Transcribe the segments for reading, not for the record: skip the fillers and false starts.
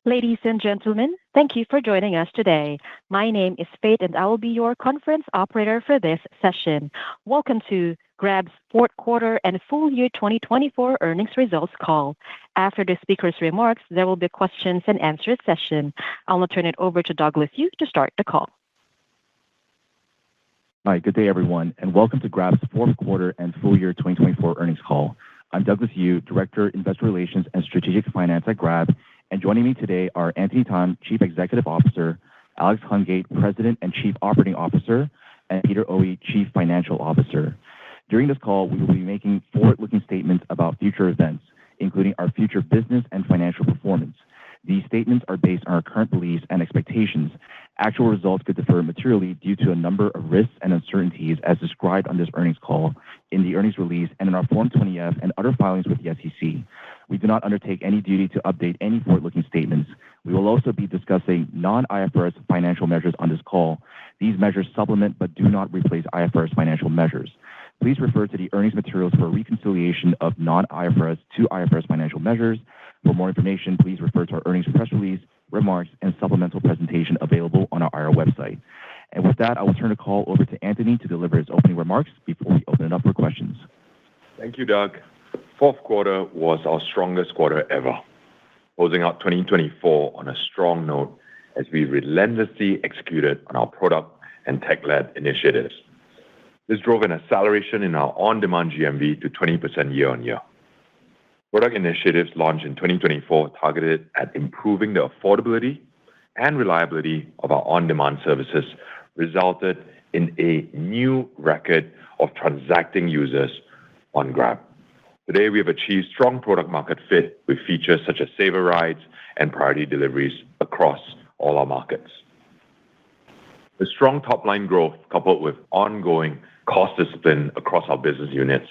Ladies and gentlemen, thank you for joining us today. My name is Faith, and I will be your conference operator for this session. Welcome to Grab's fourth quarter and full year 2024 earnings results call. After the speaker's remarks, there will be a questions and answers session. I'll now turn it over to Douglas Yu to start the call. Hi, good day, everyone, and welcome to Grab's fourth quarter and full year 2024 earnings call. I'm Douglas Yu, Director, Investor Relations and Strategic Finance at Grab, and joining me today are Anthony Tan, Chief Executive Officer, Alex Hungate, President and Chief Operating Officer, and Peter Oey, Chief Financial Officer. During this call, we will be making forward-looking statements about future events, including our future business and financial performance. These statements are based on our current beliefs and expectations. Actual results could differ materially due to a number of risks and uncertainties as described on this earnings call, in the earnings release, and in our Form 20-F and other filings with the SEC. We do not undertake any duty to update any forward-looking statements. We will also be discussing non-IFRS financial measures on this call. These measures supplement but do not replace IFRS financial measures. Please refer to the earnings materials for a reconciliation of non-IFRS to IFRS financial measures. For more information, please refer to our earnings press release, remarks, and supplemental presentation available on our IR website. And with that, I will turn the call over to Anthony to deliver his opening remarks before we open it up for questions. Thank you, Doug. Fourth quarter was our strongest quarter ever, closing out 2024 on a strong note as we relentlessly executed on our product and tech-led initiatives. This drove an acceleration in our on-demand GMV to 20% year-on-year. Product initiatives launched in 2024 targeted at improving the affordability and reliability of our on-demand services resulted in a new record of transacting users on Grab. Today, we have achieved strong product market fit with features such as Saver Rides and priority deliveries across all our markets. The strong top-line growth, coupled with ongoing cost discipline across our business units,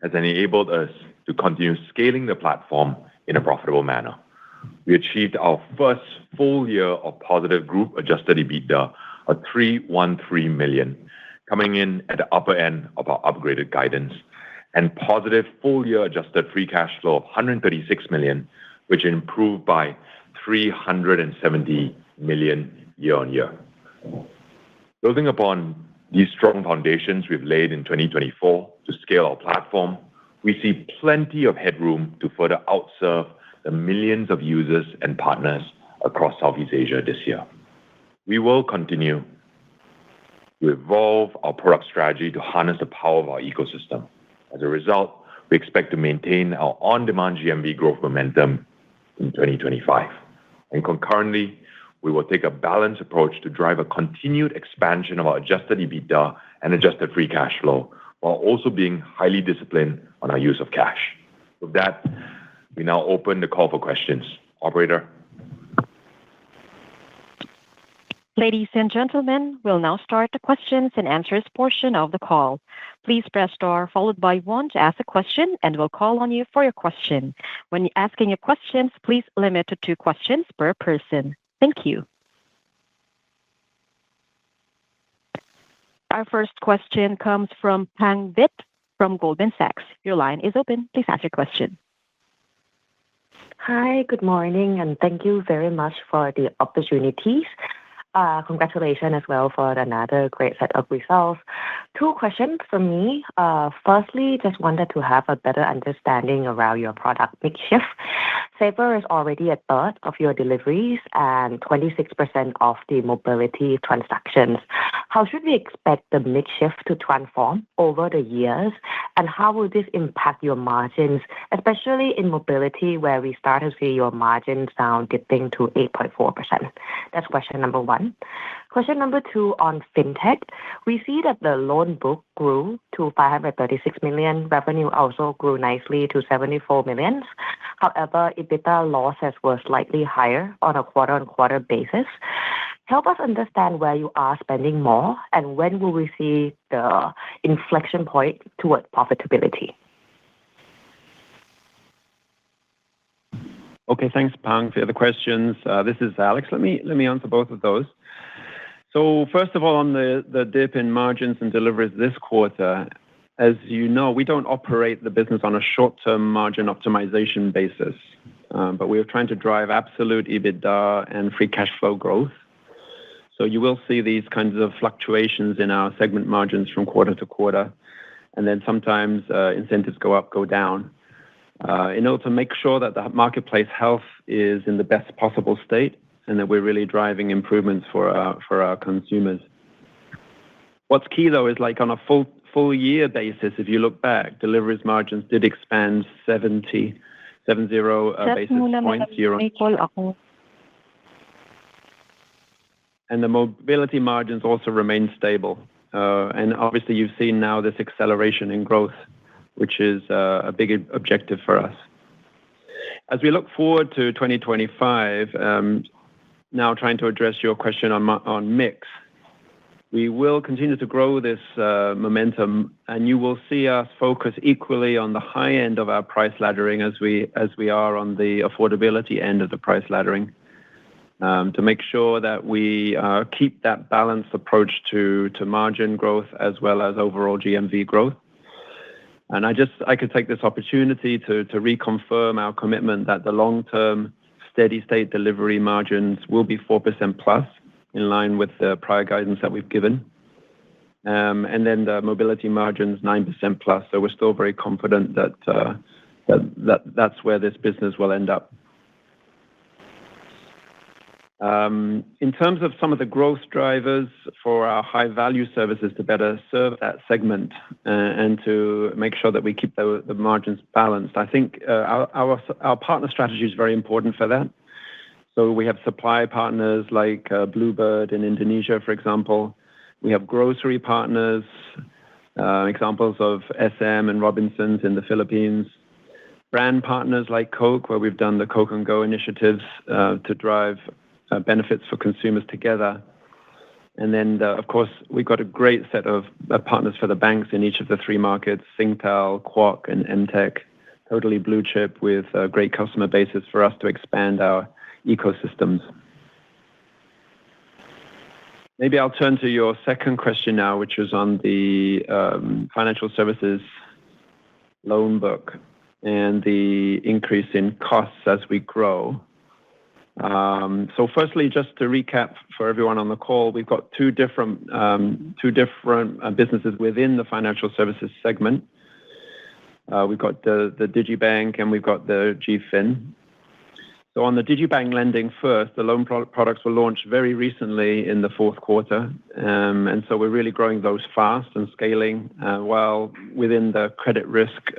has enabled us to continue scaling the platform in a profitable manner. We achieved our first full year of positive group adjusted EBITDA of $313 million, coming in at the upper end of our upgraded guidance, and positive full-year adjusted free cash flow of $136 million, which improved by $370 million year-on-year. Building upon these strong foundations we've laid in 2024 to scale our platform, we see plenty of headroom to further outserve the millions of users and partners across Southeast Asia this year. We will continue to evolve our product strategy to harness the power of our ecosystem. As a result, we expect to maintain our on-demand GMV growth momentum in 2025. And concurrently, we will take a balanced approach to drive a continued expansion of our adjusted EBITDA and adjusted free cash flow, while also being highly disciplined on our use of cash. With that, we now open the call for questions. Operator. Ladies and gentlemen, we'll now start the questions and answers portion of the call. Please press star followed by 1 to ask a question, and we'll call on you for your question. When asking your questions, please limit to 2 questions per person. Thank you. Our first question comes from Pang Vitt from Goldman Sachs. Your line is open. Please ask your question. Hi, good morning, and thank you very much for the opportunities. Congratulations as well for another great set of results. 2 questions from me. Firstly, just wanted to have a better understanding around your product mix shift. Saver is already a third of your deliveries and 26% of the mobility transactions. How should we expect the mix shift to transform over the years, and how will this impact your margins, especially in mobility, where we start to see your margins now dipping to 8.4%? That's question number 1. Question number 2 on fintech. We see that the loan book grew to $536 million. Revenue also grew nicely to $74 million. However, EBITDA losses were slightly higher on a quarter-on-quarter basis. Help us understand where you are spending more, and when will we see the inflection point toward profitability? Okay, thanks, Pang, for the questions. This is Alex. Let me answer both of those. So first of all, on the dip in margins and deliveries this quarter, as you know, we don't operate the business on a short-term margin optimization basis. but we are trying to drive absolute EBITDA and free cash flow growth. So you will see these kinds of fluctuations in our segment margins from quarter to quarter, and then sometimes incentives go up, go down. In order to make sure that the marketplace health is in the best possible state and that we're really driving improvements for our consumers. What's key, though, is like on a full year basis, if you look back, deliveries margins did expand 70 basis points year-on-year. And the mobility margins also remain stable. And obviously, you've seen now this acceleration in growth, which is a big objective for us. As we look forward to 2025, now trying to address your question on mix, we will continue to grow this momentum, and you will see us focus equally on the high end of our price laddering as we are on the affordability end of the price laddering, to make sure that we keep that balanced approach to margin growth as well as overall GMV growth. And I could take this opportunity to reconfirm our commitment that the long-term steady state delivery margins will be 4% plus, in line with the prior guidance that we've given. And then the mobility margins 9% plus. So we're still very confident that's where this business will end up. In terms of some of the growth drivers for our high-value services to better serve that segment and to make sure that we keep the margins balanced, I think our partner strategy is very important for that. So we have supply partners like Bluebird in Indonesia, for example. We have grocery partners, examples of SM and Robinsons in the Philippines. Brand partners like Coke, where we've done the Coke and Go initiatives to drive benefits for consumers together. And then, of course, we've got a great set of partners for the banks in each of the three markets, Singtel, Quoc, and Mtech, totally blue chip with a great customer basis for us to expand our ecosystems. Maybe I'll turn to your second question now, which is on the financial services loan book and the increase in costs as we grow. So firstly, just to recap for everyone on the call, we've got two different businesses within the financial services segment. We've got the digibank and we've got the GFin. So on the digibank lending first, the loan products were launched very recently in the fourth quarter. And so we're really growing those fast and scaling while within the credit risk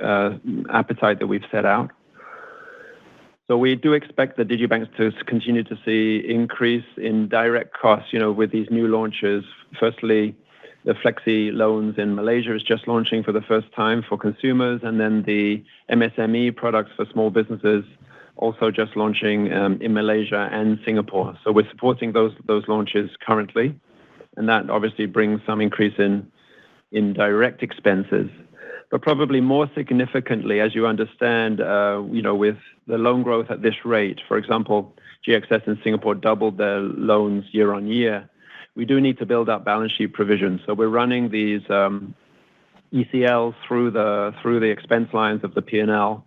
appetite that we've set out. So we do expect the digibanks to continue to see increase in direct costs, with these new launches. Firstly, the Flexi loans in Malaysia is just launching for the first time for consumers, and then the MSME products for small businesses also just launching in Malaysia and Singapore. So we're supporting those launches currently, and that obviously brings some increase in direct expenses. But probably more significantly, as you understand, with the loan growth at this rate, for example, GXS in Singapore doubled their loans year on year. We do need to build up balance sheet provisions. So we're running these ECLs through the expense lines of the P&L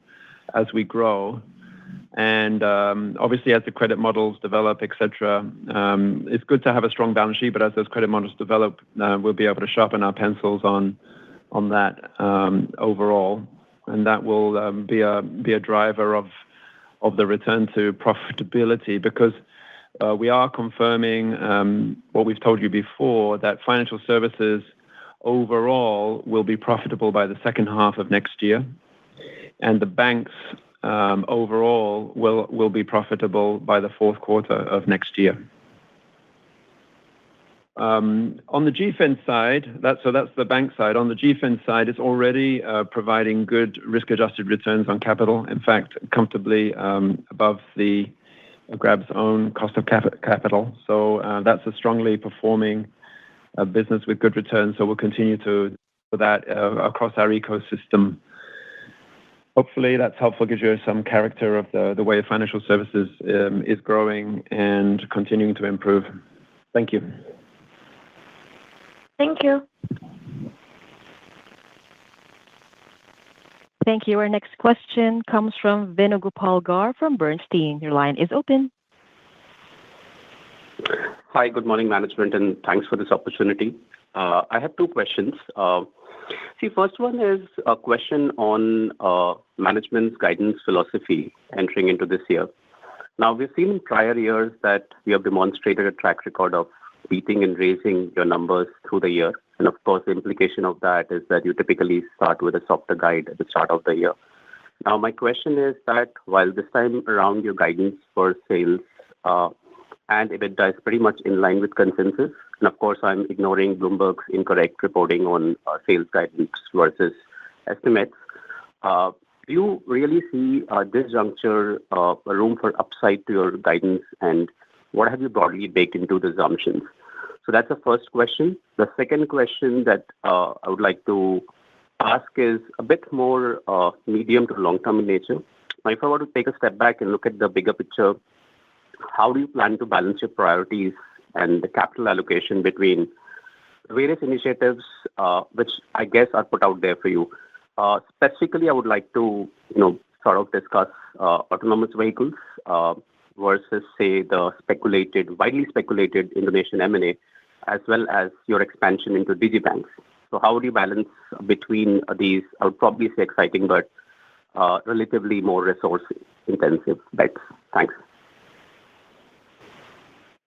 as we grow. And obviously, as the credit models develop, etc., it's good to have a strong balance sheet. But as those credit models develop, we'll be able to sharpen our pencils on that overall, and that will be a driver of the return to profitability, because we are confirming what we've told you before, that financial services overall will be profitable by the second half of next year, and the banks overall will be profitable by the fourth quarter of next year. On the GFin side, that's the bank side. On the GFin side, it's already providing good risk-adjusted returns on capital. In fact, comfortably above the Grab's own cost of capital. So that's a strongly performing business with good returns. So we'll continue to do that across our ecosystem. Hopefully that's helpful, gives you some character of the way financial services is growing and continuing to improve. Thank you. Thank you. Thank you. Our next question comes from Venugopal Gar from Bernstein. Your line is open. Hi, good morning, management, and thanks for this opportunity. I have two questions. First one is a question on management's guidance philosophy entering into this year. Now, we've seen in prior years that you have demonstrated a track record of beating and raising your numbers through the year. And of course, the implication of that is that you typically start with a softer guide at the start of the year. Now, my question is that while this time around your guidance for sales and EBITDA is pretty much in line with consensus, and of course, I'm ignoring Bloomberg's incorrect reporting on sales guidance versus estimates. Do you really see this juncture a room for upside to your guidance, and what have you broadly baked into the assumptions? So that's the first question. The second question that I would like to ask is a bit more medium to long-term in nature. Now, if I were to take a step back and look at the bigger picture, how do you plan to balance your priorities and the capital allocation between various initiatives, which I guess are put out there for you? Specifically, I would like to, sort of discuss autonomous vehicles versus, say, the widely speculated Indonesian M&A, as well as your expansion into digibanks. So how would you balance between these, I would probably say exciting, but relatively more resource-intensive bets? Thanks.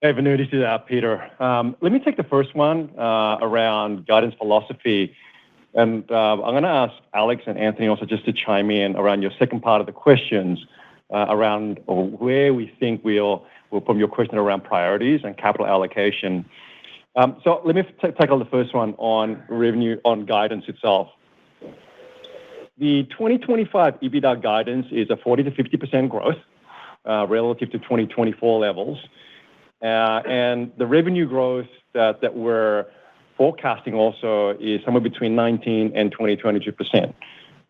Hey, Venu, this is Peter. Let me take the first one around guidance philosophy. And I'm going to ask Alex and Anthony also just to chime in around your second part of the questions around where we think we'll from your question around priorities and capital allocation. So let me tackle the first one on revenue, on guidance itself. The 2025 EBITDA guidance is a 40 to 50% growth relative to 2024 levels. And the revenue growth that we're forecasting also is somewhere between 19 and 22%.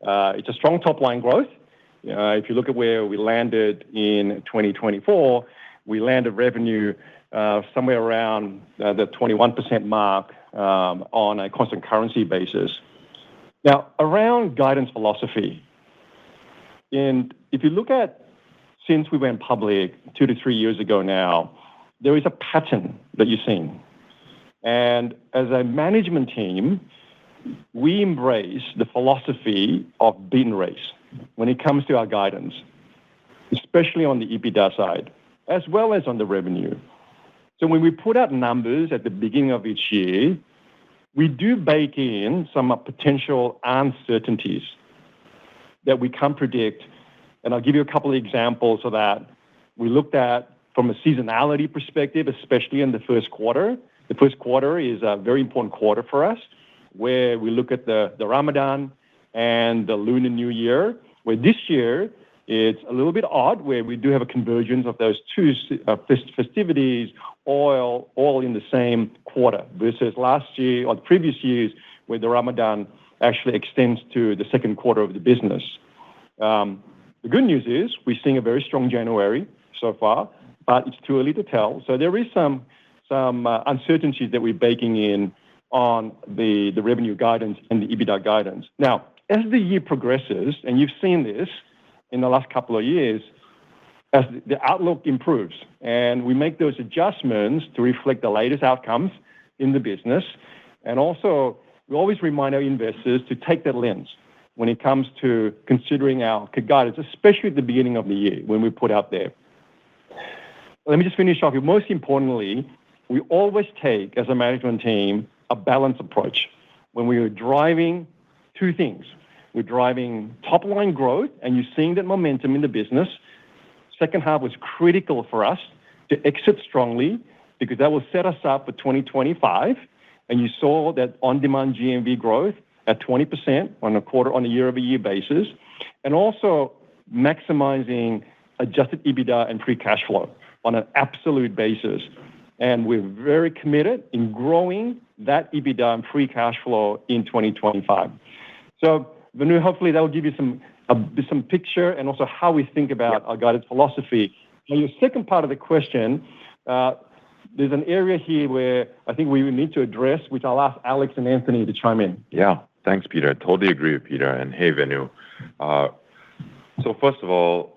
It's a strong top-line growth. If you look at where we landed in 2024, we landed revenue somewhere around the 21% mark on a constant currency basis. Now, around guidance philosophy, and if you look at since we went public 2 to 3 years ago now, there is a pattern that you're seeing. And as a management team, we embrace the philosophy of beat and raise when it comes to our guidance, especially on the EBITDA side, as well as on the revenue. So when we put out numbers at the beginning of each year, we do bake in some potential uncertainties that we can't predict. And I'll give you a couple of examples of that. We looked at from a seasonality perspective, especially in the first quarter. The first quarter is a very important quarter for us, where we look at the Ramadan and the Lunar New Year, where this year it's a little bit odd, where we do have a convergence of those two festivities all in the same quarter, versus last year or the previous years where the Ramadan actually extends to the second quarter of the business. The good news is we're seeing a very strong January so far, but it's too early to tell. So there is some uncertainties that we're baking in on the revenue guidance and the EBITDA guidance. Now, as the year progresses, and you've seen this in the last couple of years, as the outlook improves and we make those adjustments to reflect the latest outcomes in the business, and also we always remind our investors to take that lens when it comes to considering our guidance, especially at the beginning of the year when we put out there. Let me just finish off. Most importantly, we always take, as a management team, a balanced approach when we are driving two things. We're driving top-line growth, and you're seeing that momentum in the business. Second half was critical for us to exit strongly because that will set us up for 2025. And you saw that on-demand GMV growth at 20% on a year-over-year basis, and also maximizing adjusted EBITDA and free cash flow on an absolute basis. And we're very committed in growing that EBITDA and free cash flow in 2025. So, Venu, hopefully that will give you some picture and also how we think about our guidance philosophy. On your second part of the question, there's an area here where I think we need to address, which I'll ask Alex and Anthony to chime in. Yeah. Thanks, Peter. Totally agree with Peter. And hey, Venu. So first of all,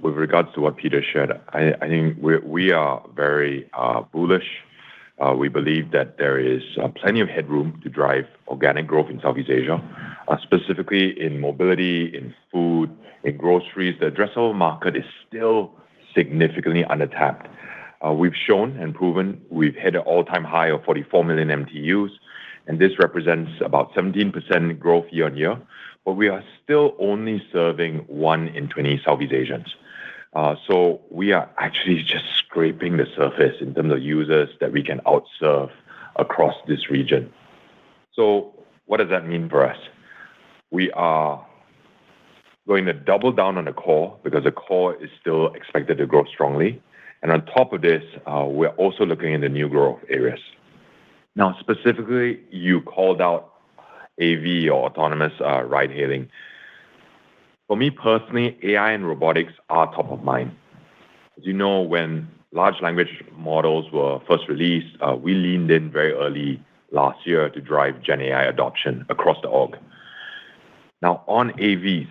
with regards to what Peter shared, I think we are very bullish. We believe that there is plenty of headroom to drive organic growth in Southeast Asia, specifically in mobility, in food, in groceries. The addressable market is still significantly undertapped. We've shown and proven we've hit an all-time high of 44 million MTUs, and this represents about 17% growth year on year. But we are still only serving 1 in 20 Southeast Asians. So we are actually just scraping the surface in terms of users that we can outserve across this region. So what does that mean for us? We are going to double down on the core because the core is still expected to grow strongly. And on top of this, we're also looking into new growth areas. Now, specifically, you called out AV or autonomous ride-hailing. For me personally, AI and robotics are top of mind. As you know, when large language models were first released, we leaned in very early last year to drive Gen AI adoption across the org. Now, on AVs,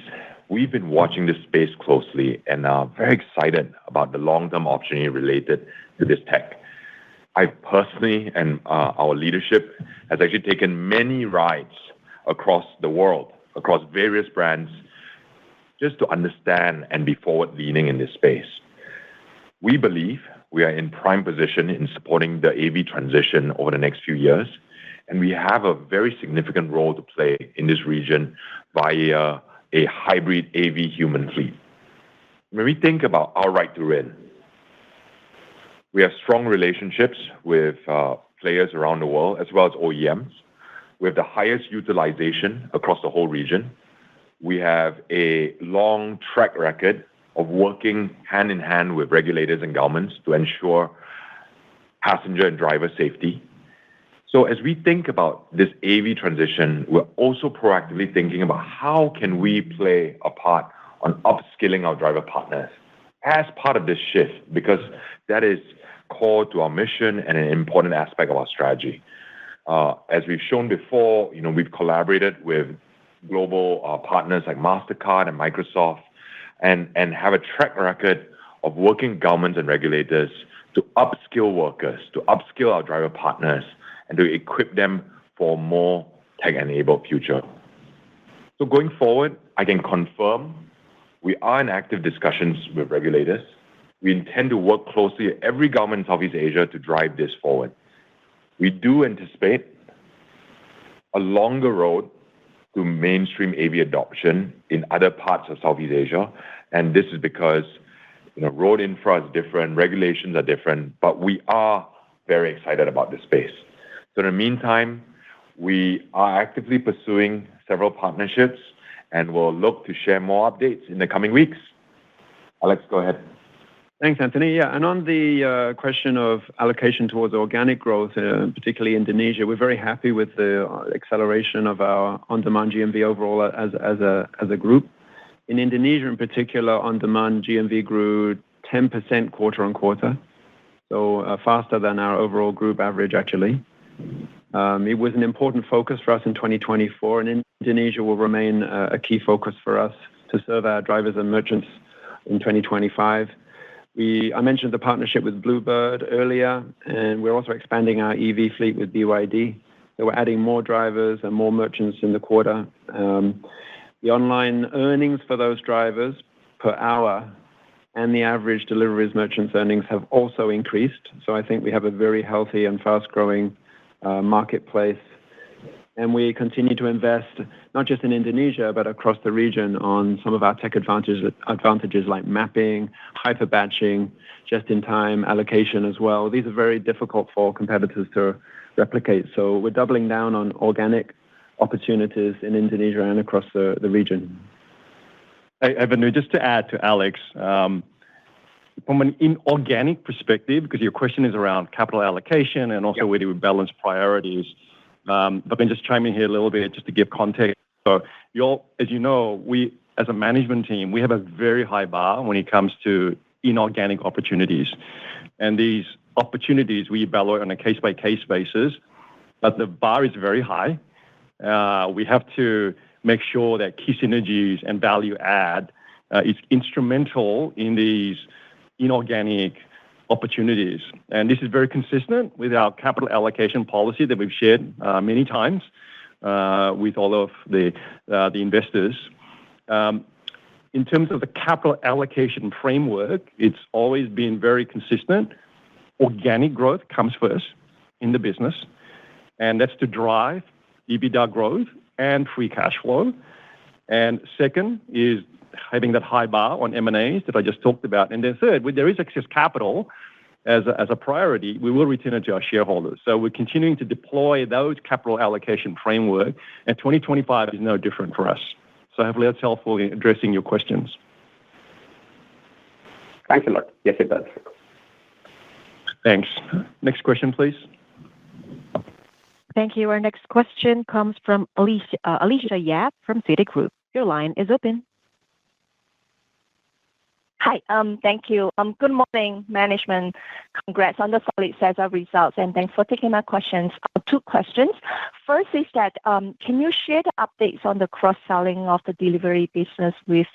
we've been watching this space closely and are very excited about the long-term opportunity related to this tech. I personally and our leadership has actually taken many rides across the world, across various brands, just to understand and be forward-leaning in this space. We believe we are in prime position in supporting the AV transition over the next few years, and we have a very significant role to play in this region via a hybrid AV human fleet. When we think about our right to win, we have strong relationships with players around the world, as well as OEMs. We have the highest utilization across the whole region. We have a long track record of working hand in hand with regulators and governments to ensure passenger and driver safety. So as we think about this AV transition, we're also proactively thinking about how can we play a part on upskilling our driver partners as part of this shift, because that is core to our mission and an important aspect of our strategy. As we've shown before, we've collaborated with global partners like MasterCard and Microsoft and have a track record of working with governments and regulators to upskill workers, to upskill our driver partners, and to equip them for a more tech-enabled future. So going forward, I can confirm we are in active discussions with regulators. We intend to work closely with every government in Southeast Asia to drive this forward. We do anticipate a longer road to mainstream AV adoption in other parts of Southeast Asia, and this is because road infra is different, regulations are different, but we are very excited about this space. So in the meantime, we are actively pursuing several partnerships and will look to share more updates in the coming weeks. Alex, go ahead. Thanks, Anthony. Yeah, and on the question of allocation towards organic growth, particularly Indonesia, we're very happy with the acceleration of our on-demand GMV overall as a group. In Indonesia, in particular, on-demand GMV grew 10% quarter on quarter, so faster than our overall group average, actually. It was an important focus for us in 2024, and Indonesia will remain a key focus for us to serve our drivers and merchants in 2025. I mentioned the partnership with Bluebird earlier, and we're also expanding our EV fleet with BYD. So we're adding more drivers and more merchants in the quarter. The online earnings for those drivers per hour and the average deliveries merchants' earnings have also increased. So I think we have a very healthy and fast-growing marketplace. And we continue to invest not just in Indonesia, but across the region on some of our tech advantages like mapping, hyper-batching, just-in-time allocation as well. These are very difficult for competitors to replicate. So we're doubling down on organic opportunities in Indonesia and across the region. Hey, Venu, just to add to Alex, from an inorganic perspective, because your question is around capital allocation and also where do we balance priorities, but then just chime in here a little bit just to give context. So as you know, we as a management team, we have a very high bar when it comes to inorganic opportunities. And these opportunities we evaluate on a case-by-case basis, but the bar is very high. We have to make sure that key synergies and value add is instrumental in these inorganic opportunities. And this is very consistent with our capital allocation policy that we've shared many times with all of the investors. In terms of the capital allocation framework, it's always been very consistent. Organic growth comes first in the business, and that's to drive EBITDA growth and free cash flow. And second is having that high bar on M&As that I just talked about. And then third, when there is excess capital as a priority, we will return it to our shareholders. So we're continuing to deploy those capital allocation framework, and 2025 is no different for us. So hopefully that's helpful in addressing your questions. Thanks a lot. Yes, it does. Thanks. Next question, please. Thank you. Our next question comes from Alicia Yap from Citigroup. Your line is open. Hi, thank you. Good morning, management. Congrats on the solid set of results, and thanks for taking my questions. Two questions. First is that, can you share the updates on the cross-selling of the delivery business with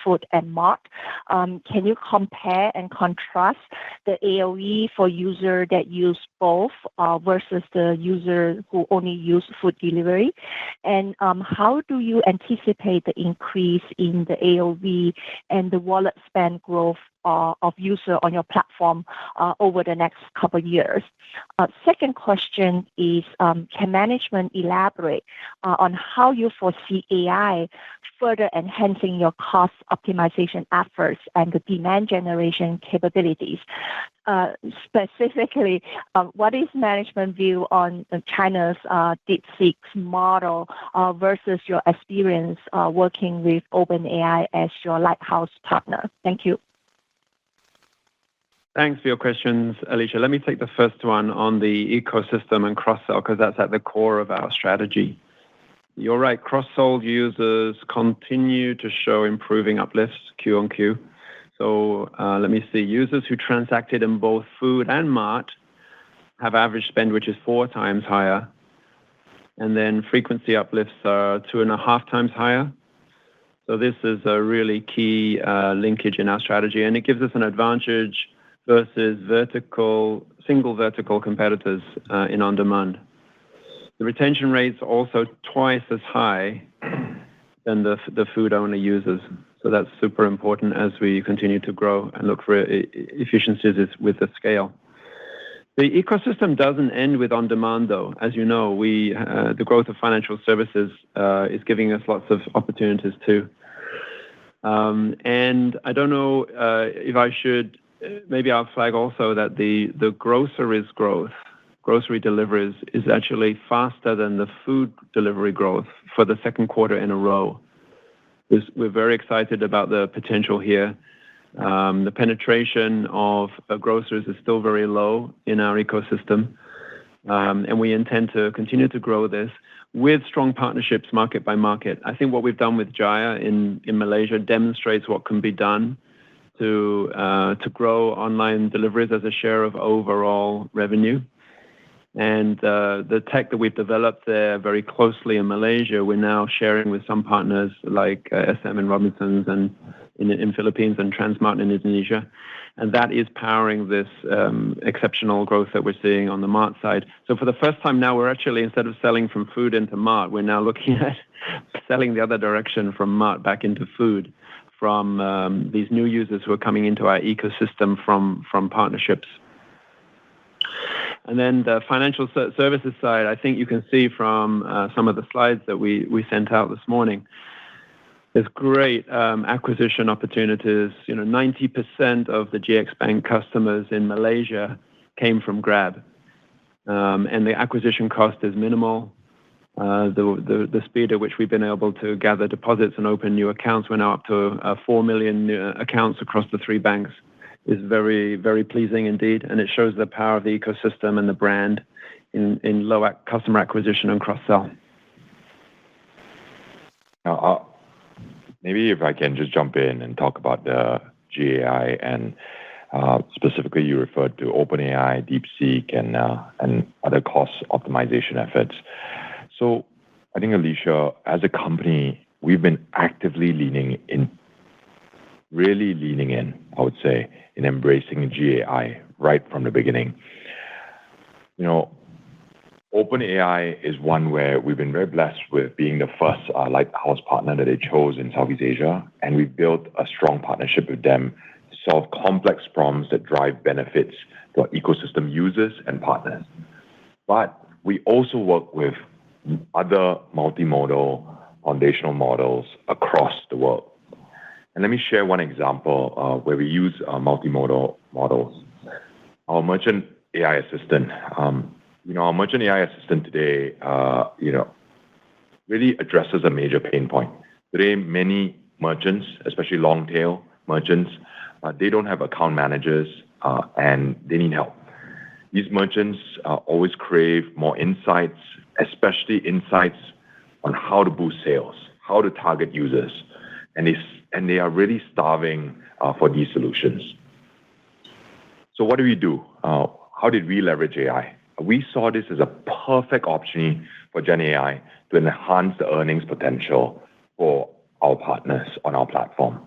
food and mart? Can you compare and contrast the AOV for user that use both versus the user who only use food delivery? And how do you anticipate the increase in the AOV and the wallet spend growth of user on your platform over the next couple of years? Second question is, can management elaborate on how you foresee AI further enhancing your cost optimization efforts and the demand generation capabilities? Specifically, what is management view on China's DeepSeek's model versus your experience working with OpenAI as your lighthouse partner? Thank you. Thanks for your questions, Alicia. Let me take the first one on the ecosystem and cross-sell, because that's at the core of our strategy. You're right, cross-sold users continue to show improving uplifts Q on Q. So let me see. Users who transacted in both food and mart have average spend, which is 4 times higher. And then frequency uplifts are 2.5 times higher. So this is a really key linkage in our strategy, and it gives us an advantage versus single vertical competitors in on-demand. The retention rate's also twice as high than the food-only users. So that's super important as we continue to grow and look for efficiencies with the scale. The ecosystem doesn't end with on-demand, though. As you know, the growth of financial services is giving us lots of opportunities too. And I don't know if I should. Maybe I'll flag also that the groceries growth, grocery deliveries, is actually faster than the food delivery growth for the second quarter in a row. We're very excited about the potential here. The penetration of groceries is still very low in our ecosystem, and we intend to continue to grow this with strong partnerships market by market. I think what we've done with Jaya in Malaysia demonstrates what can be done to grow online deliveries as a share of overall revenue. And the tech that we've developed there very closely in Malaysia, we're now sharing with some partners like SM and Robinsons and in Philippines and Transmart in Indonesia. And that is powering this exceptional growth that we're seeing on the mart side. So for the first time now, we're actually, instead of selling from food into mart, we're now looking at selling the other direction from mart back into food, from these new users who are coming into our ecosystem from partnerships. And then the financial services side, I think you can see from some of the slides that we sent out this morning, there's great acquisition opportunities. 90% of the GX Bank customers in Malaysia came from Grab. And the acquisition cost is minimal. The speed at which we've been able to gather deposits and open new accounts, we're now up to 4 million accounts across the 3 banks, is very, very pleasing indeed. And it shows the power of the ecosystem and the brand in low customer acquisition and cross-sell. Now, maybe if I can just jump in and talk about the GAI, and specifically you referred to OpenAI, DeepSeek, and other cost optimization efforts. So I think, Alicia, as a company, we've been actively really leaning in, I would say, in embracing GAI right from the beginning. OpenAI is one where we've been very blessed with being the first lighthouse partner that they chose in Southeast Asia, and we built a strong partnership with them to solve complex problems that drive benefits to our ecosystem users and partners. But we also work with other multimodal foundational models across the world. And let me share one example where we use multimodal models. Our merchant AI assistant. Our merchant AI assistant today, really addresses a major pain point. Today, many merchants, especially long-tail merchants, they don't have account managers and they need help. These merchants always crave more insights, especially insights on how to boost sales, how to target users, and they are really starving for these solutions. So what do we do? How did we leverage AI? We saw this as a perfect opportunity for Gen AI to enhance the earnings potential for our partners on our platform.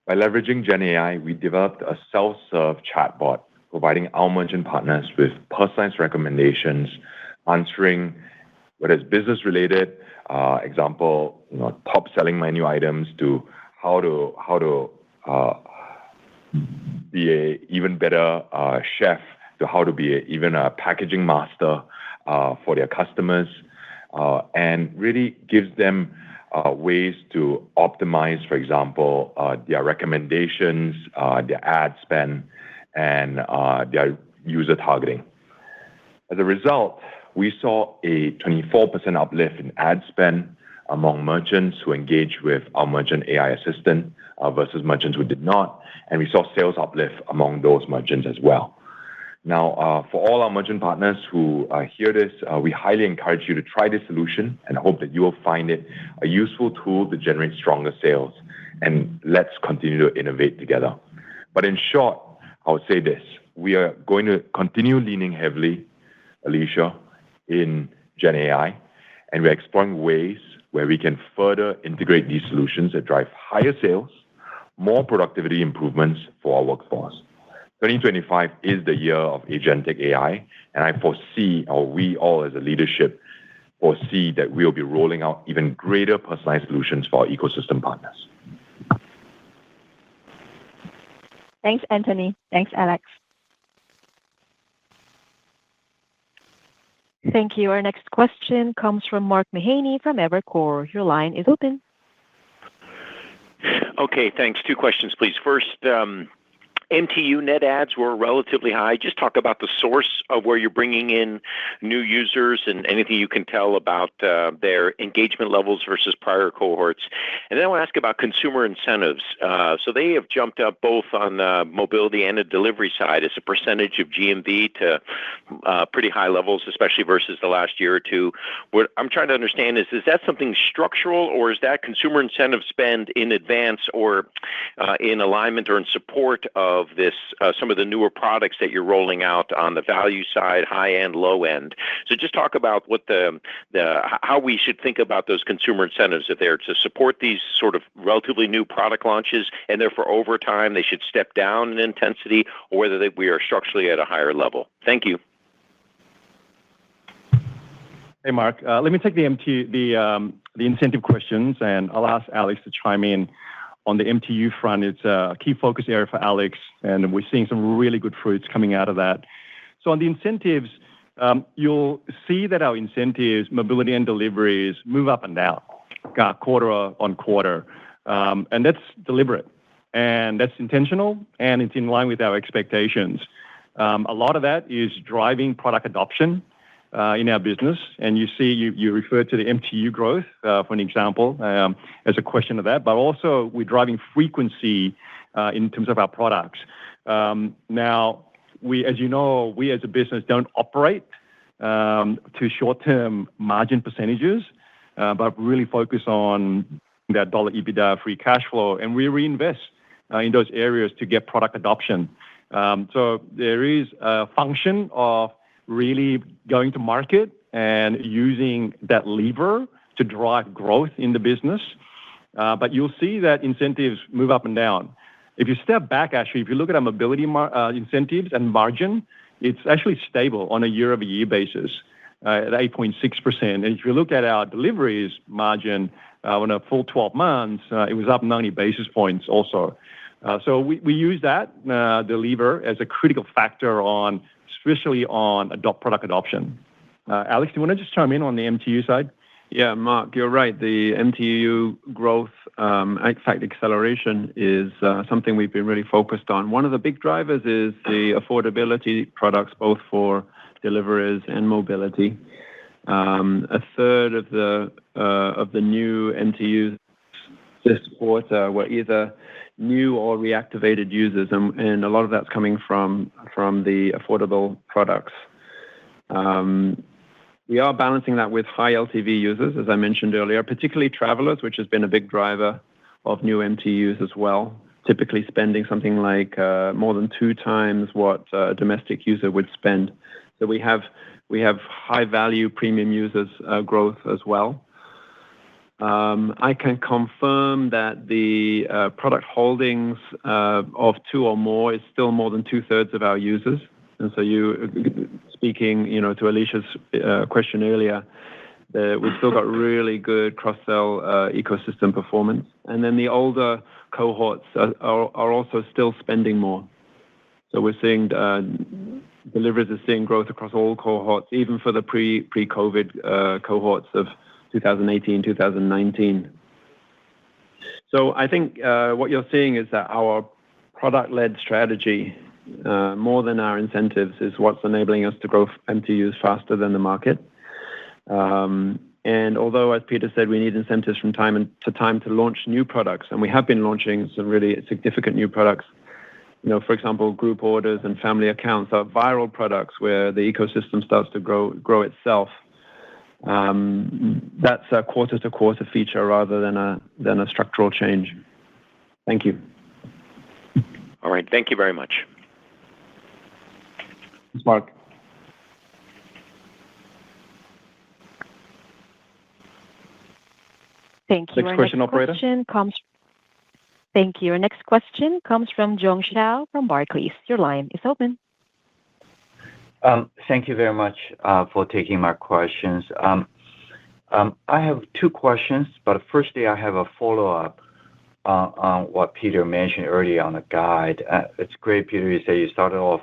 By leveraging Gen AI, we developed a self-serve chatbot providing our merchant partners with personalized recommendations, answering whether it's business-related, example, top-selling menu items, to how to be a even better chef, to how to be even a packaging master for their customers, and really gives them ways to optimize, for example, their recommendations, their ad spend, and their user targeting. As a result, we saw a 24% uplift in ad spend among merchants who engaged with our merchant AI assistant versus merchants who did not, and we saw sales uplift among those merchants as well. Now, for all our merchant partners who hear this, we highly encourage you to try this solution and hope that you will find it a useful tool to generate stronger sales. And let's continue to innovate together. But in short, I would say this. We are going to continue leaning heavily, Alicia, in Gen AI, and we're exploring ways where we can further integrate these solutions that drive higher sales, more productivity improvements for our workforce. 2025 is the year of agentic AI, and I foresee, or we all as a leadership foresee, that we'll be rolling out even greater personalized solutions for our ecosystem partners. Thanks, Anthony. Thanks, Alex. Thank you. Our next question comes from Mark Mahaney from Evercore. Your line is open. Okay, thanks. Two questions, please. First, MTU net adds were relatively high. Just talk about the source of where you're bringing in new users and anything you can tell about their engagement levels versus prior cohorts. And then I want to ask about consumer incentives. So they have jumped up both on the mobility and the delivery side as a percentage of GMV to pretty high levels, especially versus the last year or two. What I'm trying to understand is that something structural, or is that consumer incentive spend in advance or in alignment or in support of this, some of the newer products that you're rolling out on the value side, high end, low end? So just talk about what how we should think about those consumer incentives, if they're to support these sort of relatively new product launches, and therefore over time they should step down in intensity, or whether we are structurally at a higher level. Thank you. Hey, Mark. Let me take the incentive questions, and I'll ask Alex to chime in. On the MTU front, it's a key focus area for Alex, and we're seeing some really good fruits coming out of that. So on the incentives, you'll see that our incentives, mobility and deliveries, move up and down quarter on quarter. And that's deliberate, and that's intentional, and it's in line with our expectations. A lot of that is driving product adoption in our business, and you referred to the MTU growth for an example as a question of that, but also we're driving frequency in terms of our products. Now, as you know, we as a business don't operate to short-term margin percentages, but really focus on that dollar EBITDA free cash flow, and we reinvest in those areas to get product adoption. So there is a function of really going to market and using that lever to drive growth in the business. But you'll see that incentives move up and down. If you step back, actually, if you look at our mobility incentives and margin, it's actually stable on a year-over-year basis at 8.6%. And if you look at our deliveries margin on a full 12 months, it was up 90 basis points also. So we use that, the lever, as a critical factor on, especially on product adoption. Alex, do you want to just chime in on the MTU side? Yeah, Mark, you're right. The MTU growth, in fact, acceleration is something we've been really focused on. One of the big drivers is the affordability products, both for deliveries and mobility. A third of the new MTUs this quarter were either new or reactivated users, and a lot of that's coming from the affordable products. We are balancing that with high LTV users, as I mentioned earlier, particularly travelers, which has been a big driver of new MTUs as well, typically spending something like more than 2 times what a domestic user would spend. So we have high value premium users growth as well. I can confirm that the product holdings of 2 or more is still more than 2/3 of our users. And so speaking, to Alicia's question earlier, we've still got really good cross-sell ecosystem performance. And then the older cohorts are also still spending more. So we're seeing deliveries are seeing growth across all cohorts, even for the pre-COVID cohorts of 2018, 2019. So I think what you're seeing is that our product-led strategy, more than our incentives, is what's enabling us to grow MTUs faster than the market. And although, as Peter said, we need incentives from time to time to launch new products, and we have been launching some really significant new products. For example, group orders and family accounts are viral products where the ecosystem starts to grow itself. That's a quarter-to-quarter feature rather than a structural change. Thank you. All right. Thank you very much. Thanks, Mark. Thank you. Next question, operator. Thank you. Our next question comes from Jiong Shao from Barclays. Your line is open. Thank you very much for taking my questions. I have 2 questions, but firstly, I have a follow-up on what Peter mentioned earlier on the guide. It's great, Peter, you say you started off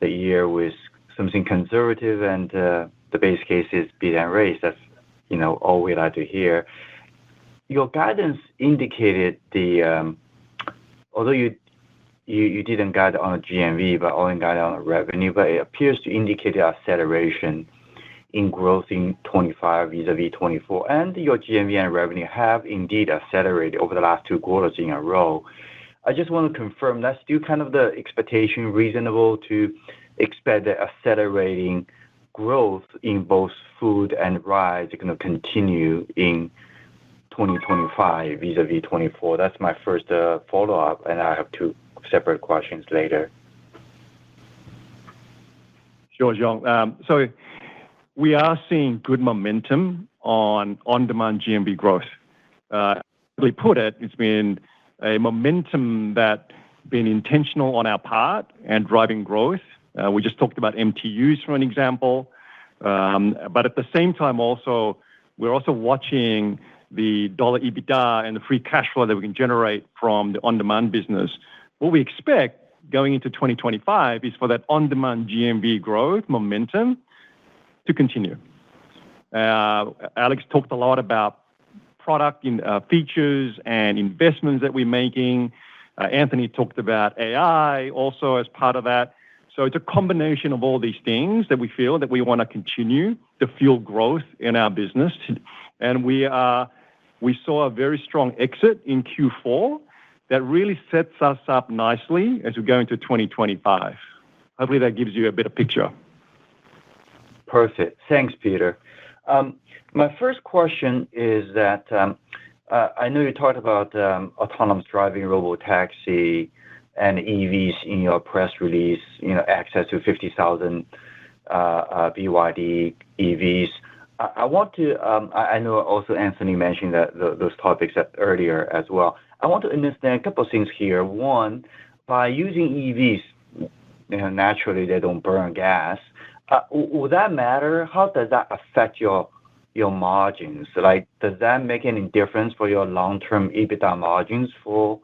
the year with something conservative, and the base case is beat and raise. That's all we like to hear. Your guidance indicated although you didn't guide on a GMV, but only guided on a revenue, but it appears to indicate an acceleration in growth in 25 vis-a-vis 24, and your GMV and revenue have indeed accelerated over the last 2 quarters in a row. I just want to confirm that's still kind of the expectation reasonable to expect the accelerating growth in both food and rides going to continue in 2025 vis-a-vis 24. That's my first follow-up, and I have 2 separate questions later. Sure, Jiong. So we are seeing good momentum on-demand GMV growth. Simply put it, it's been a momentum that's been intentional on our part and driving growth. We just talked about MTUs for an example. But at the same time, we're also watching the dollar EBITDA and the free cash flow that we can generate from the on-demand business. What we expect going into 2025 is for that on-demand GMV growth momentum to continue. Alex talked a lot about product features and investments that we're making. Anthony talked about AI also as part of that. So it's a combination of all these things that we feel that we want to continue to fuel growth in our business. And we saw a very strong exit in Q4 that really sets us up nicely as we go into 2025. Hopefully that gives you a better picture. Perfect. Thanks, Peter. My first question is that I know you talked about autonomous driving, robotaxi, and EVs in your press release, access to 50,000 BYD EVs. I want to, I know also Anthony mentioned that those topics earlier as well. I want to understand a couple of things here. One, by using EVs, naturally they don't burn gas. Would that matter? How does that affect your margins? Like, does that make any difference for your long-term EBITDA margins for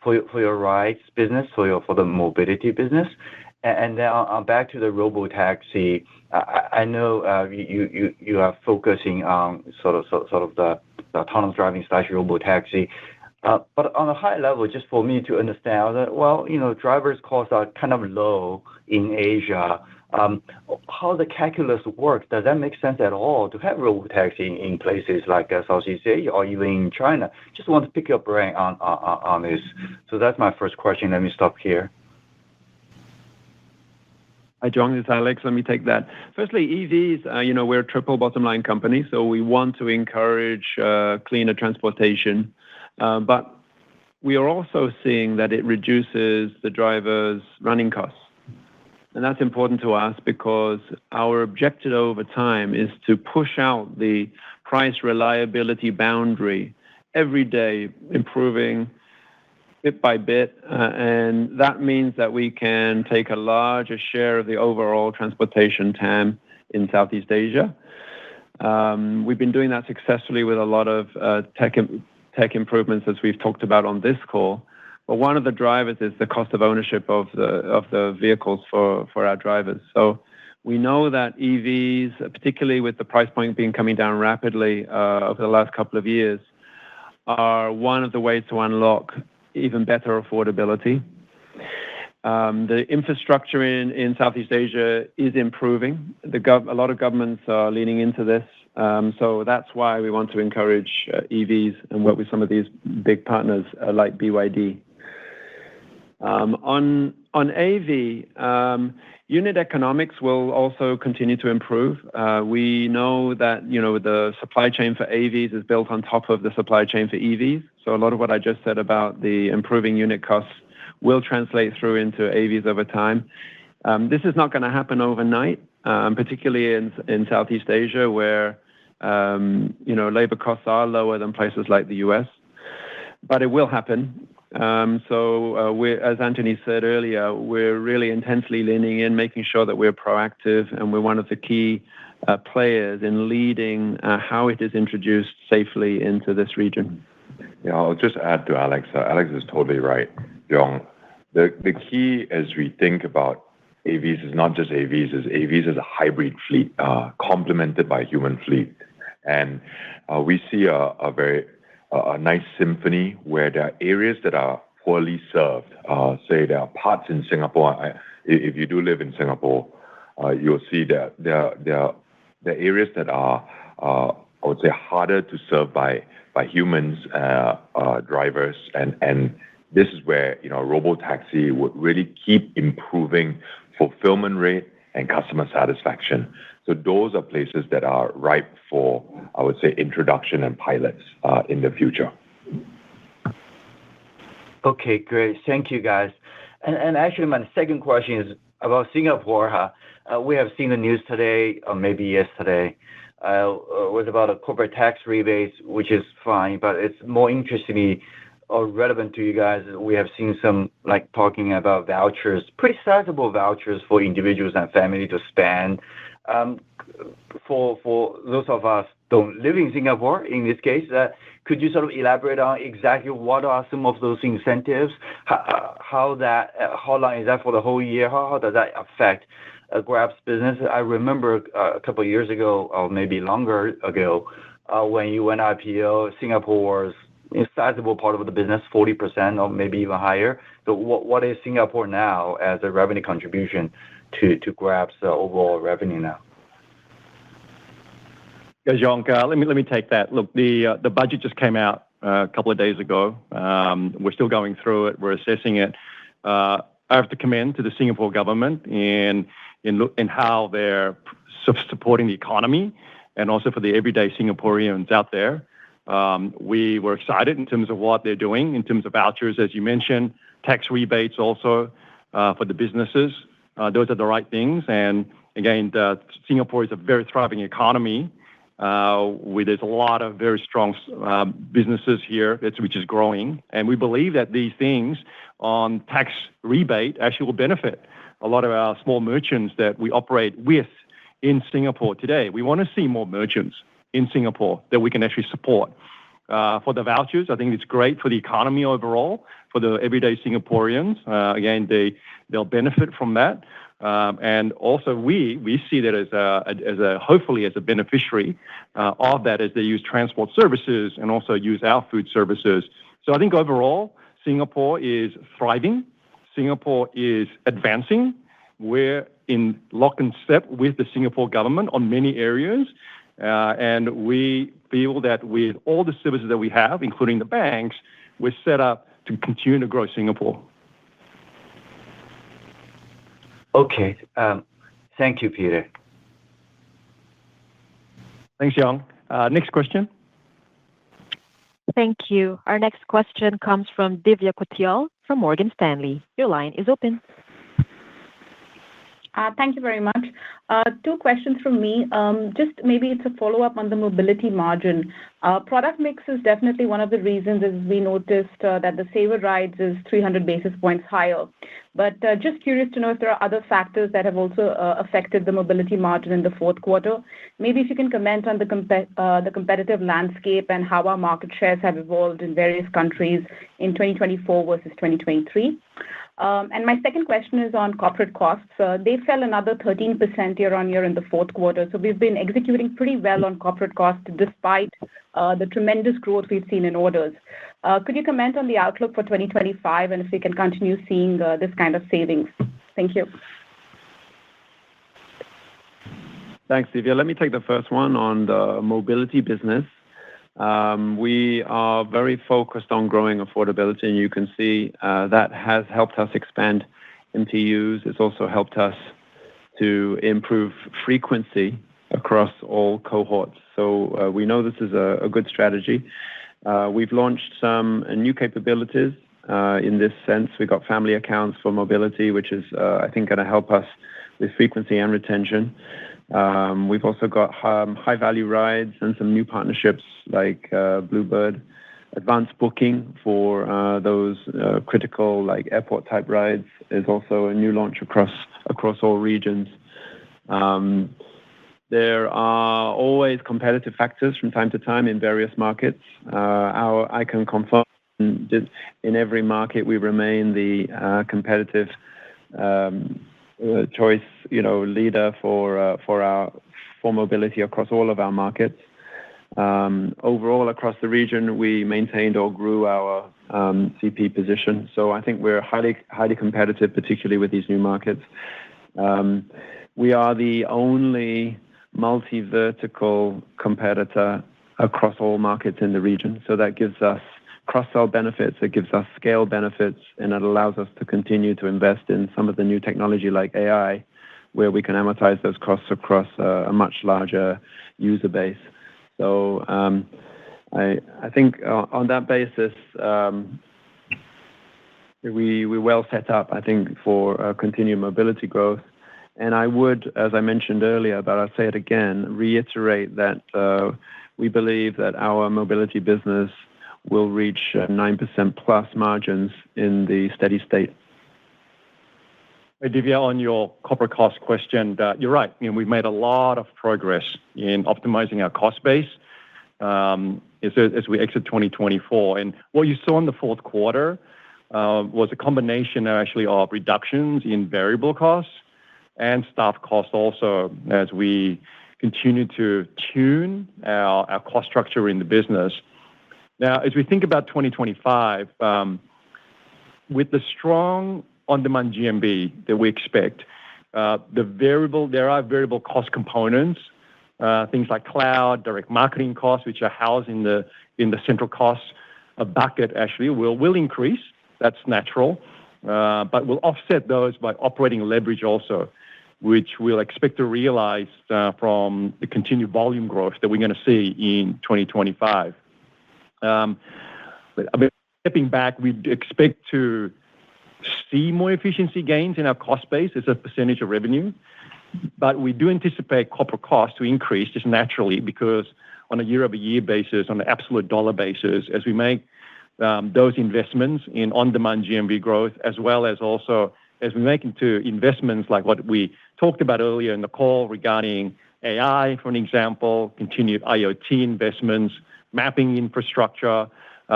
your rides business, for the mobility business? And then back to the robotaxi. I know you are focusing on sort of the autonomous driving / robotaxi. But on a high level, just for me to understand that, well, drivers' costs are kind of low in Asia. How the calculus works, does that make sense at all to have robotaxi in places like Southeast Asia or even in China? Just want to pick your brain on this. So that's my first question. Let me stop here. Hi, John. This is Alex. Let me take that. Firstly, EVs, we're a triple bottom line company, so we want to encourage cleaner transportation. But we are also seeing that it reduces the driver's running costs. And that's important to us because our objective over time is to push out the price reliability boundary every day, improving bit by bit. And that means that we can take a larger share of the overall transportation TAM in Southeast Asia. We've been doing that successfully with a lot of tech improvements, as we've talked about on this call. But one of the drivers is the cost of ownership of the vehicles for our drivers. So we know that EVs, particularly with the price point coming down rapidly over the last couple of years, are one of the ways to unlock even better affordability. The infrastructure in Southeast Asia is improving. A lot of governments are leaning into this. So that's why we want to encourage EVs and work with some of these big partners like BYD. On AV, unit economics will also continue to improve. We know that the supply chain for AVs is built on top of the supply chain for EVs. So a lot of what I just said about the improving unit costs will translate through into AVs over time. This is not going to happen overnight, particularly in Southeast Asia, where labor costs are lower than places like the US. But it will happen. So as Anthony said earlier, we're really intensely leaning in, making sure that we're proactive, and we're one of the key players in leading how it is introduced safely into this region. Yeah, I'll just add to Alex. Alex is totally right, Yong. The key as we think about AVs is not just AVs, is AVs as a hybrid fleet, complemented by human fleet. And we see a very nice symphony where there are areas that are poorly served. Say there are parts in Singapore. If you do live in Singapore, you'll see that there are areas that are, I would say, harder to serve by humans, drivers, and this is where robotaxi would really keep improving fulfillment rate and customer satisfaction. So those are places that are ripe for, I would say, introduction and pilots in the future. Okay, great. Thank you, guys. And actually, my second question is about Singapore. We have seen the news today, or maybe yesterday, was about a corporate tax rebate, which is fine, but it's more interestingly or relevant to you guys. We have seen some talking about vouchers, pretty sizable vouchers for individuals and family to spend. For those of us don't live in Singapore, in this case, could you sort of elaborate on exactly what are some of those incentives? How long is that for the whole year? How does that affect Grab's business? I remember a couple of years ago, or maybe longer ago, when you went IPO, Singapore was a sizable part of the business, 40% or maybe even higher. So what is Singapore now as a revenue contribution to Grab's overall revenue now? Yeah, John, let me take that. Look, the budget just came out a couple of days ago. We're still going through it. We're assessing it. I have to commend to the Singapore government in how they're supporting the economy and also for the everyday Singaporeans out there. We were excited in terms of what they're doing, in terms of vouchers, as you mentioned, tax rebates also for the businesses. Those are the right things. And again, Singapore is a very thriving economy. There's a lot of very strong businesses here, which is growing. And we believe that these things on tax rebate actually will benefit a lot of our small merchants that we operate with in Singapore today. We want to see more merchants in Singapore that we can actually support. For the vouchers, I think it's great for the economy overall, for the everyday Singaporeans. Again, they'll benefit from that. And also we see that as hopefully as a beneficiary of that as they use transport services and also use our food services. So I think overall, Singapore is thriving. Singapore is advancing. We're in lock and step with the Singapore government on many areas. And we feel that with all the services that we have, including the banks, we're set up to continue to grow Singapore. Okay. Thank you, Peter. Thanks, Young. Next question. Thank you. Our next question comes from Divya Kothiyal from Morgan Stanley. Your line is open. Thank you very much. Two questions from me. Just maybe it's a follow-up on the mobility margin. Product mix is definitely one of the reasons, as we noticed, that the Saver Rides is 300 basis points higher. But just curious to know if there are other factors that have also affected the mobility margin in the fourth quarter. Maybe if you can comment on the competitive landscape and how our market shares have evolved in various countries in 2024 versus 2023. And my second question is on corporate costs. They fell another 13% year on year in the fourth quarter. So we've been executing pretty well on corporate costs despite the tremendous growth we've seen in orders. Could you comment on the outlook for 2025 and if we can continue seeing this kind of savings? Thank you. Thanks, Divya. Let me take the first one on the mobility business. We are very focused on growing affordability, and you can see that has helped us expand MTUs. It's also helped us to improve frequency across all cohorts. So we know this is a good strategy. We've launched some new capabilities in this sense. We've got family accounts for mobility, which is, I think, going to help us with frequency and retention. We've also got high-value rides and some new partnerships like Bluebird. Advanced booking for those critical like airport-type rides is also a new launch across all regions. There are always competitive factors from time to time in various markets. I can confirm that in every market we remain the competitive choice, leader for mobility across all of our markets. Overall, across the region, we maintained or grew our CP position. So I think we're highly competitive, particularly with these new markets. We are the only multi-vertical competitor across all markets in the region. So that gives us cross-sell benefits, it gives us scale benefits, and it allows us to continue to invest in some of the new technology like AI, where we can amortize those costs across a much larger user base. So I think on that basis, we're well set up, I think, for continued mobility growth. And I would, as I mentioned earlier, but I'll say it again, reiterate that we believe that our mobility business will reach 9% plus margins in the steady state. Hey, Divya, on your corporate cost question, you're right. We've made a lot of progress in optimizing our cost base as we exit 2024. And what you saw in the fourth quarter was a combination actually of reductions in variable costs and staff costs also as we continue to tune our cost structure in the business. Now, as we think about 2025, with the strong on-demand GMV that we expect, there are variable cost components, things like cloud, direct marketing costs, which are housed in the central costs bucket actually will increase. That's natural. But we'll offset those by operating leverage also, which we'll expect to realize from the continued volume growth that we're going to see in 2025. Stepping back, we expect to see more efficiency gains in our cost base as a percentage of revenue. But we do anticipate corporate costs to increase just naturally because on a year-over-year basis, on an absolute dollar basis, as we make those investments in on-demand GMV growth, as well as also as we make into investments like what we talked about earlier in the call regarding AI, for an example, continued IoT investments, mapping infrastructure,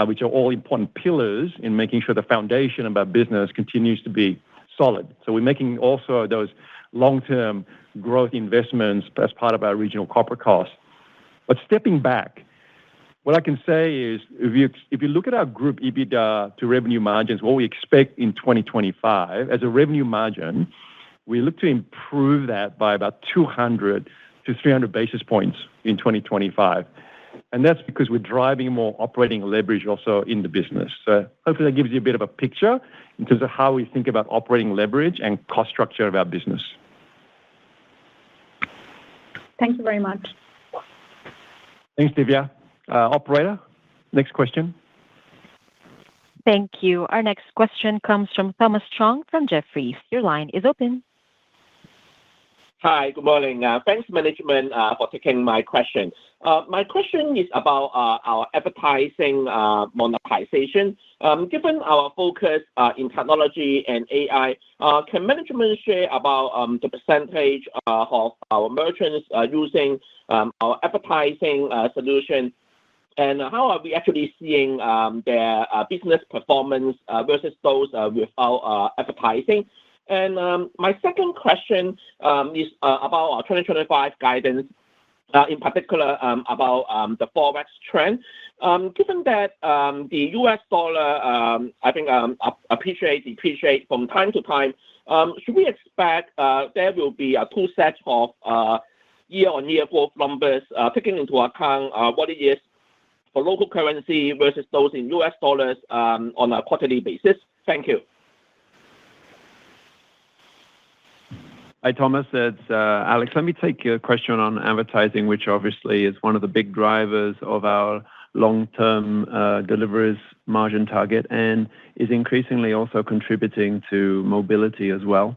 which are all important pillars in making sure the foundation of our business continues to be solid. So we're making also those long-term growth investments as part of our regional corporate costs. But stepping back, what I can say is if you look at our group EBITDA to revenue margins, what we expect in 2025 as a revenue margin, we look to improve that by about 200 to 300 basis points in 2025. And that's because we're driving more operating leverage also in the business. So hopefully that gives you a bit of a picture in terms of how we think about operating leverage and cost structure of our business. Thank you very much. Thanks, Divya. Operator, next question. Thank you. Our next question comes from Thomas Chong from Jefferies. Your line is open. Hi, good morning. Thanks, management, for taking my question. My question is about our advertising monetization. Given our focus in technology and AI, can management share about the percentage of our merchants using our advertising solution? And how are we actually seeing their business performance versus those without advertising? And my second question is about our 2025 guidance, in particular about the Forex trend. Given that the US dollar, I think, depreciate from time to time, should we expect there will be two sets of year-on-year growth numbers, taking into account what it is for local currency versus those in US dollars on a quarterly basis? Thank you. Hi, Thomas. It's Alex. Let me take your question on advertising, which obviously is one of the big drivers of our long-term deliveries margin target and is increasingly also contributing to mobility as well.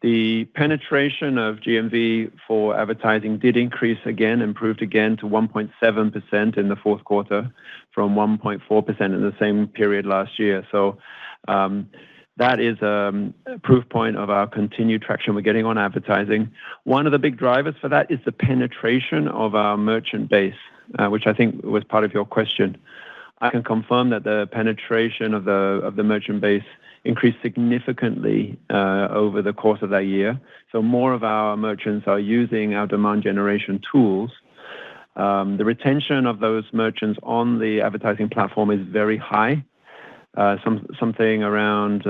The penetration of GMV for advertising did increase again, improved again to 1.7% in the fourth quarter from 1.4% in the same period last year. So that is a proof point of our continued traction we're getting on advertising. One of the big drivers for that is the penetration of our merchant base, which I think was part of your question. I can confirm that the penetration of the merchant base increased significantly over the course of that year. So more of our merchants are using our demand generation tools. The retention of those merchants on the advertising platform is very high. Something around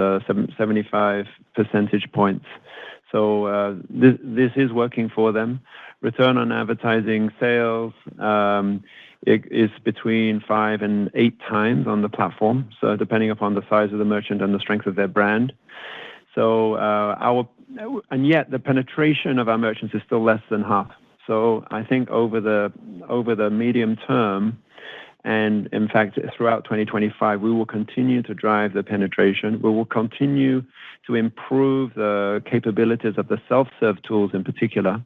75 percentage points. So this is working for them. Return on advertising sales it is between 5 and 8 times on the platform, so depending upon the size of the merchant and the strength of their brand. So and yet the penetration of our merchants is still less than half. So I think over the medium term, and in fact, throughout 2025, we will continue to drive the penetration. We will continue to improve the capabilities of the self-serve tools in particular,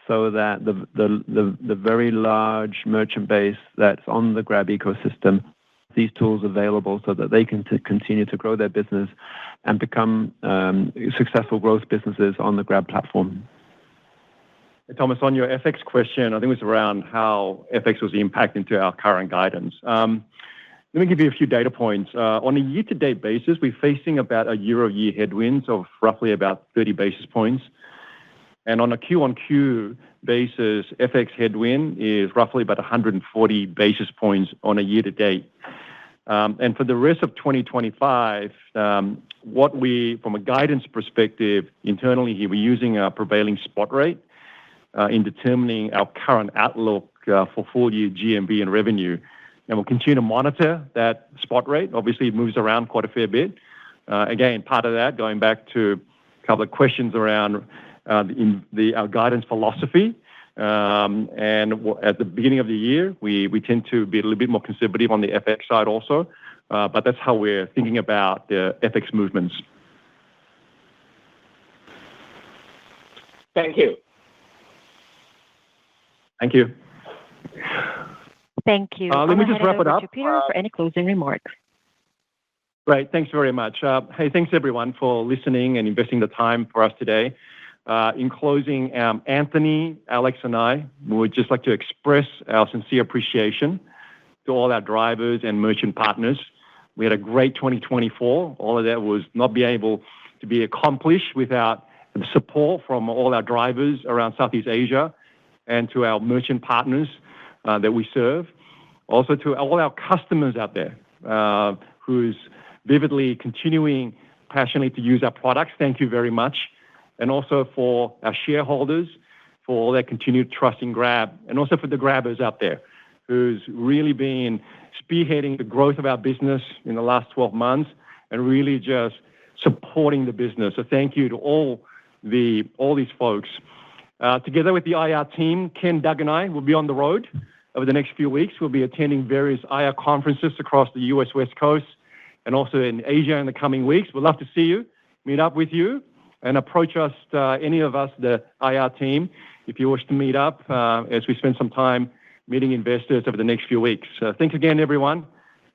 so that the very large merchant base that's on the Grab ecosystem, these tools available so that they can continue to grow their business and become successful growth businesses on the Grab platform. Thomas, on your FX question, I think it was around how FX was impacting to our current guidance. Let me give you a few data points. On a year-to-date basis, we're facing about a year-over-year headwinds of roughly about 30 basis points. And on a Q-on-Q basis, FX headwind is roughly about 140 basis points on a year-to-date. And for the rest of 2025, from a guidance perspective, internally here, we're using a prevailing spot rate in determining our current outlook for full-year GMV and revenue. And we'll continue to monitor that spot rate. Obviously, it moves around quite a fair bit. Again, part of that, going back to a couple of questions around our guidance philosophy. And at the beginning of the year, we tend to be a little bit more conservative on the FX side also. But that's how we're thinking about the FX movements. Thank you. Thank you. Thank you. Let me just wrap it up. To Peter for any closing remarks. Great. Thanks very much. Hey, thanks everyone for listening and investing the time for us today. In closing, Anthony, Alex, and I would just like to express our sincere appreciation to all our drivers and merchant partners. We had a great 2024. All of that was not be able to be accomplished without the support from all our drivers around Southeast Asia and to our merchant partners that we serve. Also to all our customers out there who's vividly continuing passionately to use our products. Thank you very much. And also for our shareholders for all their continued trust in Grab, and also for the Grabbers out there who's really been spearheading the growth of our business in the last 12 months and really just supporting the business. So thank you to all these folks. Together with the IR team, Ken, Doug, and I will be on the road over the next few weeks. We'll be attending various IR conferences across the U.S. West Coast and also in Asia in the coming weeks. We'd love to see you, meet up with you, and approach us, any of us, the IR team, if you wish to meet up as we spend some time meeting investors over the next few weeks. Thanks again, everyone,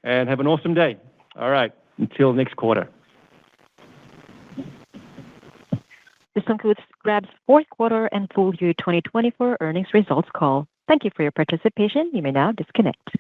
and have an awesome day. All right, until next quarter. This concludes Grab's fourth quarter and full year 2024 earnings results call. Thank you for your participation. You may now disconnect.